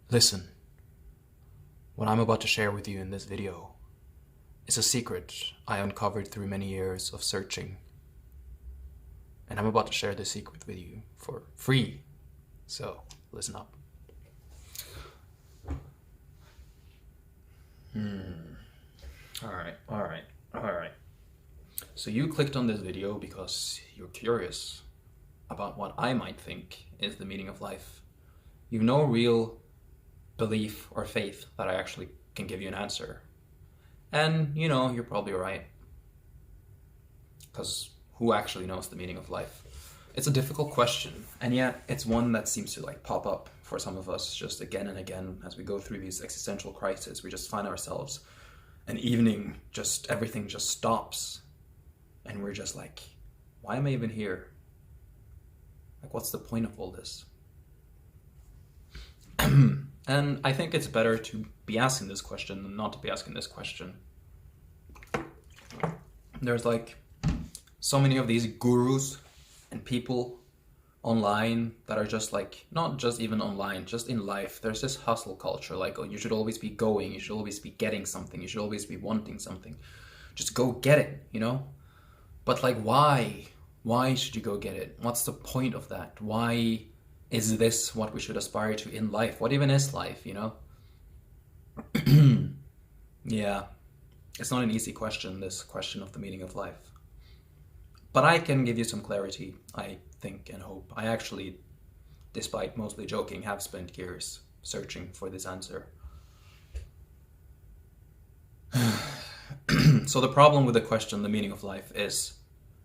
Listen, what I'm about to share with you in this video is a secret I uncovered through many years of searching. And I'm about to share this secret with you for free. So, listen up. Alright. So you clicked on this video because you're curious about what I might think is the meaning of life. You've no real belief or faith that I actually can give you an answer. And, you're probably right. Because who actually knows the meaning of life? It's a difficult question, and yet it's one that seems to pop up for some of us just again and again as we go through these existential crises. We just find ourselves an evening, just everything just stops, and we're just like, why am I even here? What's the point of all this? And I think it's better to be asking this question than not to be asking this question. There's so many of these gurus and people online that are just not just even online, just in life. There's this hustle culture, oh, you should always be going, you should always be getting something, you should always be wanting something. Just go get it, But why? Why should you go get it? What's the point of that? Why is this what we should aspire to in life? What even is life, Yeah, it's not an easy question, this question of the meaning of life. But I can give you some clarity, I think and hope. I actually, despite mostly joking, have spent years searching for this answer. So the problem with the question, the meaning of life, is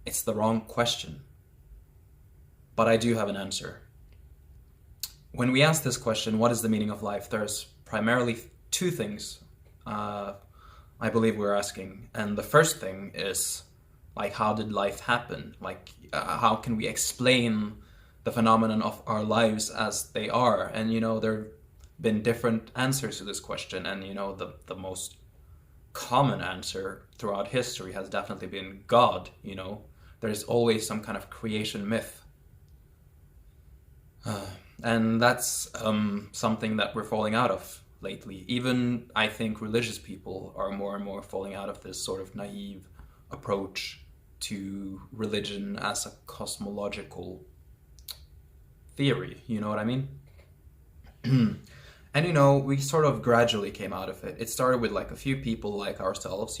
it's the wrong question. But I do have an answer. When we ask this question, what is the meaning of life, there's primarily two things I believe we're asking. And the first thing is, how did life happen? How can we explain the phenomenon of our lives as they are? And, there have been different answers to this question. And, the most common answer throughout history has definitely been God, There's always some kind of creation myth. And that's something that we're falling out of lately. Even, I think, religious people are more and more falling out of this sort of naive approach to religion as a cosmological theory, you know what I mean? And we sort of gradually came out of it. It started with a few people like ourselves,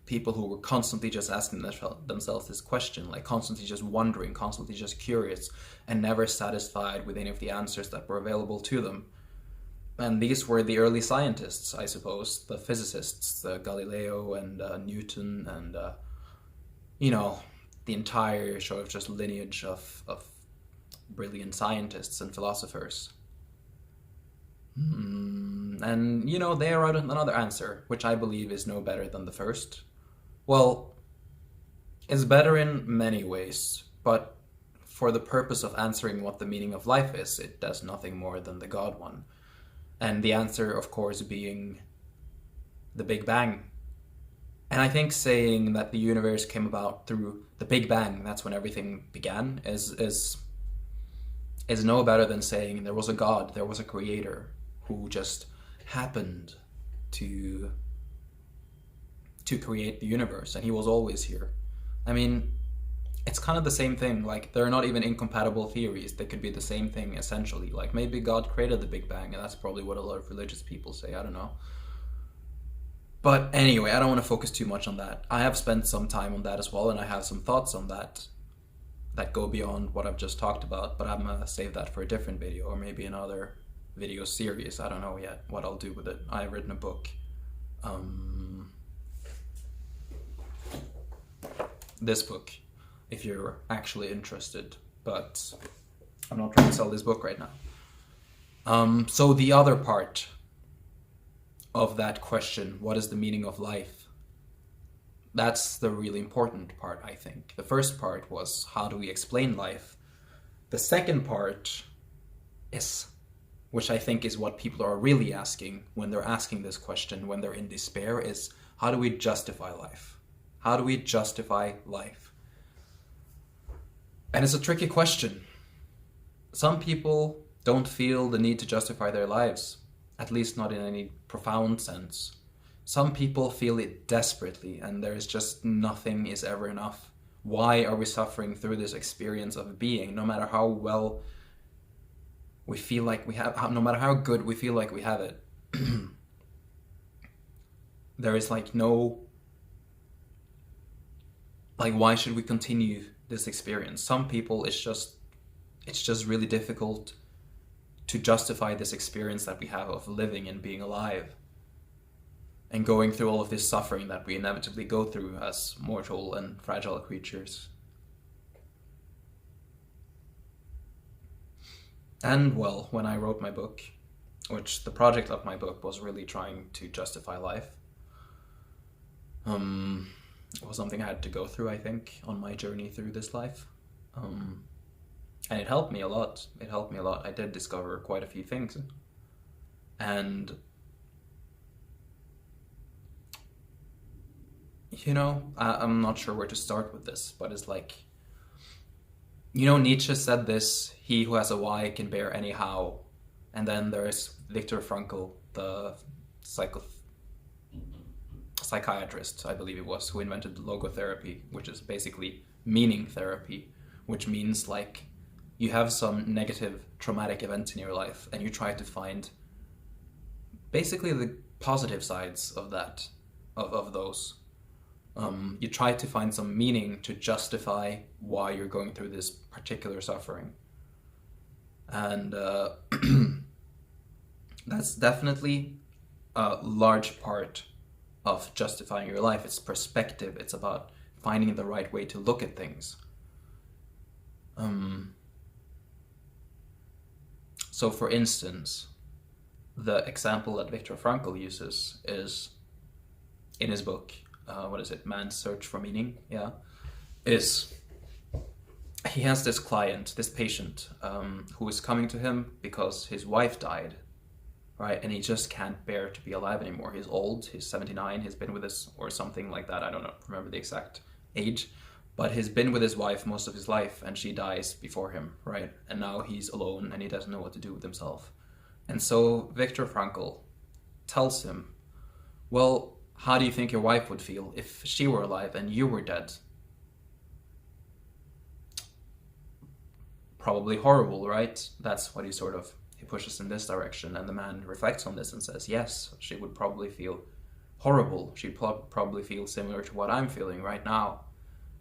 people who were constantly just asking themselves this question, constantly just wondering, constantly just curious, and never satisfied with any of the answers that were available to them. And these were the early scientists, I suppose, the physicists, Galileo and Newton and, the entire sort of just lineage of brilliant scientists and philosophers. And, they are out another answer, which I believe is no better than the first. Well, it's better in many ways, but for the purpose of answering what the meaning of life is, it does nothing more than the God one. And the answer, of course, being the Big Bang. And I think saying that the universe came about through the Big Bang, that's when everything began, is no better than saying there was a God, there was a creator who just happened to create the universe, and he was always here. I mean, it's kind of the same thing. They're not even incompatible theories. They could be the same thing, essentially. Maybe God created the Big Bang, and that's probably what a lot of religious people say. I don't know. But anyway, I don't want to focus too much on that. I have spent some time on that as well, and I have some thoughts on that go beyond what I've just talked about, but I'm going to save that for a different video, or maybe another video series. I don't know yet what I'll do with it. I've written a book. This book, if you're actually interested, but I'm not trying to sell this book right now. So the other part of that question, what is the meaning of life? That's the really important part, I think. The first part was, how do we explain life? The second part is, which I think is what people are really asking when they're asking this question, when they're in despair, is how do we justify life? How do we justify life? And it's a tricky question. Some people don't feel the need to justify their lives. at least not in any profound sense. Some people feel it desperately, and there's just nothing is ever enough. Why are we suffering through this experience of being, no matter how well we feel like we have, no matter how good we feel like we have it? There is like no, like, why should we continue this experience? Some people, it's just really difficult to justify this experience that we have of living and being alive and going through all of this suffering that we inevitably go through as mortal and fragile creatures. And well, when I wrote my book, which the project of my book was really trying to justify life, it was something I had to go through, I think, on my journey through this life. And it helped me a lot. I did discover quite a few things. And, you know, I'm not sure where to start with this, but it's like, you know, Nietzsche said this, he who has a why can bear any how. And then there's Viktor Frankl, the psychiatrist, I believe it was, who invented logotherapy, which is basically meaning therapy, which means like you have some negative traumatic event in your life and you try to find basically the positive sides of that, of those. You try to find some meaning to justify why you're going through this particular suffering. And that's definitely a large part of justifying your life. It's perspective. It's about finding the right way to look at things. So for instance, the example that Viktor Frankl uses is in his book, Man's Search for Meaning, is he has this client, this patient, who is coming to him because his wife died, right? And he just can't bear to be alive anymore. He's old, he's 79, he's been with us, or something like that, I don't know, remember the exact age, but he's been with his wife most of his life and she dies before him, right? And now he's alone and he doesn't know what to do with himself. And so Viktor Frankl tells him, well, how do you think your wife would feel if she were alive and you were dead? Probably horrible, right? That's what he pushes in this direction, and the man reflects on this and says, yes, she would probably feel horrible. She'd probably feel similar to what I'm feeling right now.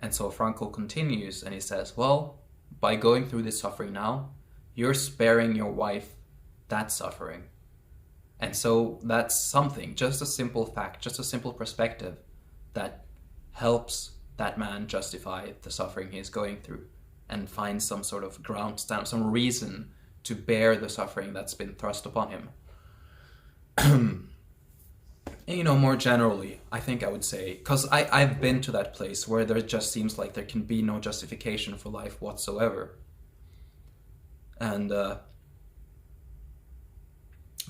And so Frankl continues and he says, well, by going through this suffering now, you're sparing your wife that suffering. And so that's something, just a simple fact, just a simple perspective that helps that man justify the suffering he's going through and find some sort of ground stamp, some reason to bear the suffering that's been thrust upon him. And, you know, more generally, I think I would say, because I've been to that place where there just seems like there can be no justification for life whatsoever. And the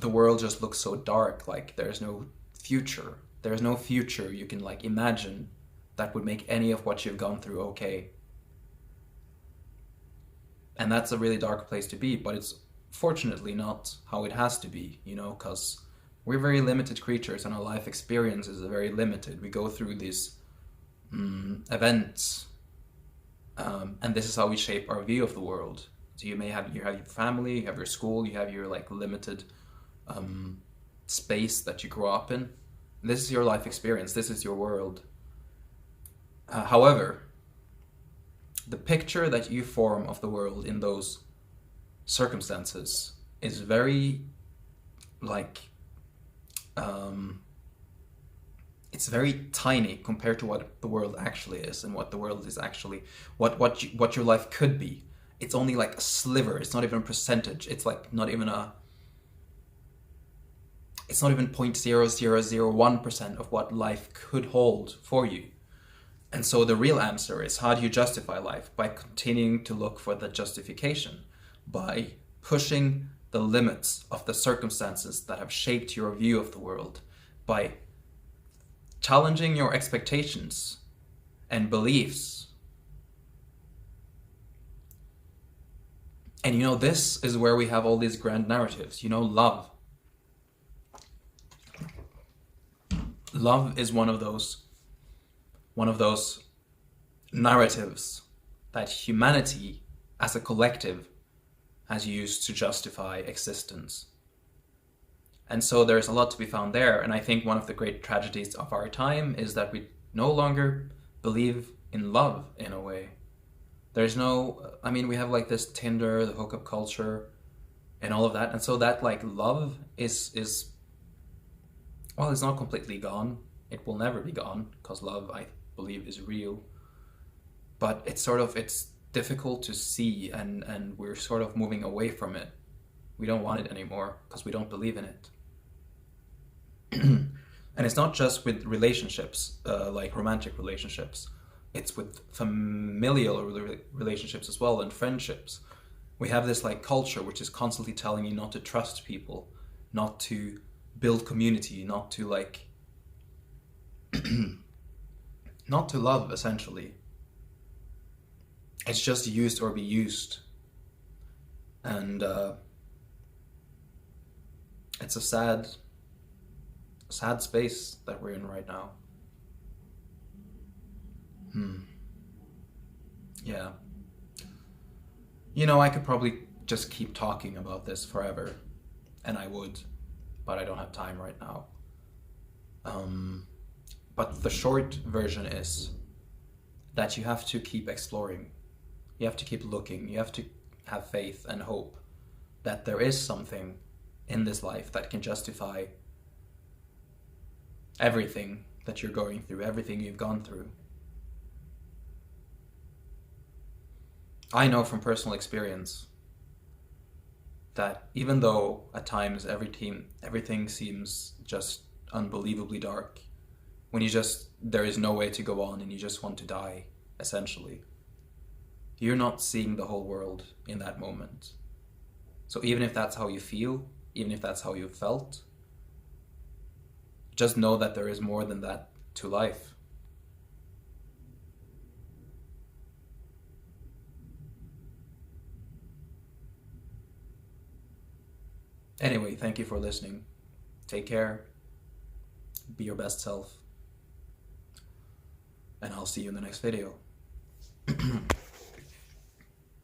world just looks so dark, like there's no future. There's no future you can like imagine that would make any of what you've gone through okay. And that's a really dark place to be, but it's fortunately not how it has to be, you know, because we're very limited creatures and our life experience is very limited. We go through these events, and this is how we shape our view of the world. So you have your family, you have your school, you have your like limited space that you grow up in. This is your life experience, this is your world. However, the picture that you form of the world in those circumstances is very like it's very tiny compared to what the world actually is and what the world is actually what your life could be. It's only like a sliver. It's not even a percentage. It's like not even 0.0001% of what life could hold for you. And so the real answer is, how do you justify life? By continuing to look for the justification, by pushing the limits of the circumstances that have shaped your view of the world, by challenging your expectations and beliefs. And you know, this is where we have all these grand narratives, you know, love. love is one of those narratives that humanity as a collective has used to justify existence. And so there's a lot to be found there. And I think one of the great tragedies of our time is that we no longer believe in love in a way. There's no, I mean, we have like this Tinder, the hookup culture, and all of that. And so that like love is well, it's not completely gone. It will never be gone, because love, I believe, is real. But it's difficult to see, and we're sort of moving away from it. We don't want it anymore because we don't believe in it. And it's not just with relationships, like romantic relationships. It's with familial relationships as well, and friendships. We have this like culture which is constantly telling you not to trust people, not to build community, not to like not to love, essentially. It's just used or be used. And it's a sad space that we're in right now. Yeah. You know, I could probably just keep talking about this forever, and I would, but I don't have time right now. But the short version is that you have to keep exploring. You have to keep looking. You have to have faith and hope that there is something in this life that can justify everything that you're going through, everything you've gone through. I know from personal experience that even though at times everything seems just unbelievably dark, when there is no way to go on and you just want to die, essentially, you're not seeing the whole world in that moment. So even if that's how you feel, even if that's how you felt, just know that there is more than that to life. Anyway, thank you for listening. Take care. Be your best self. And I'll see you in the next video.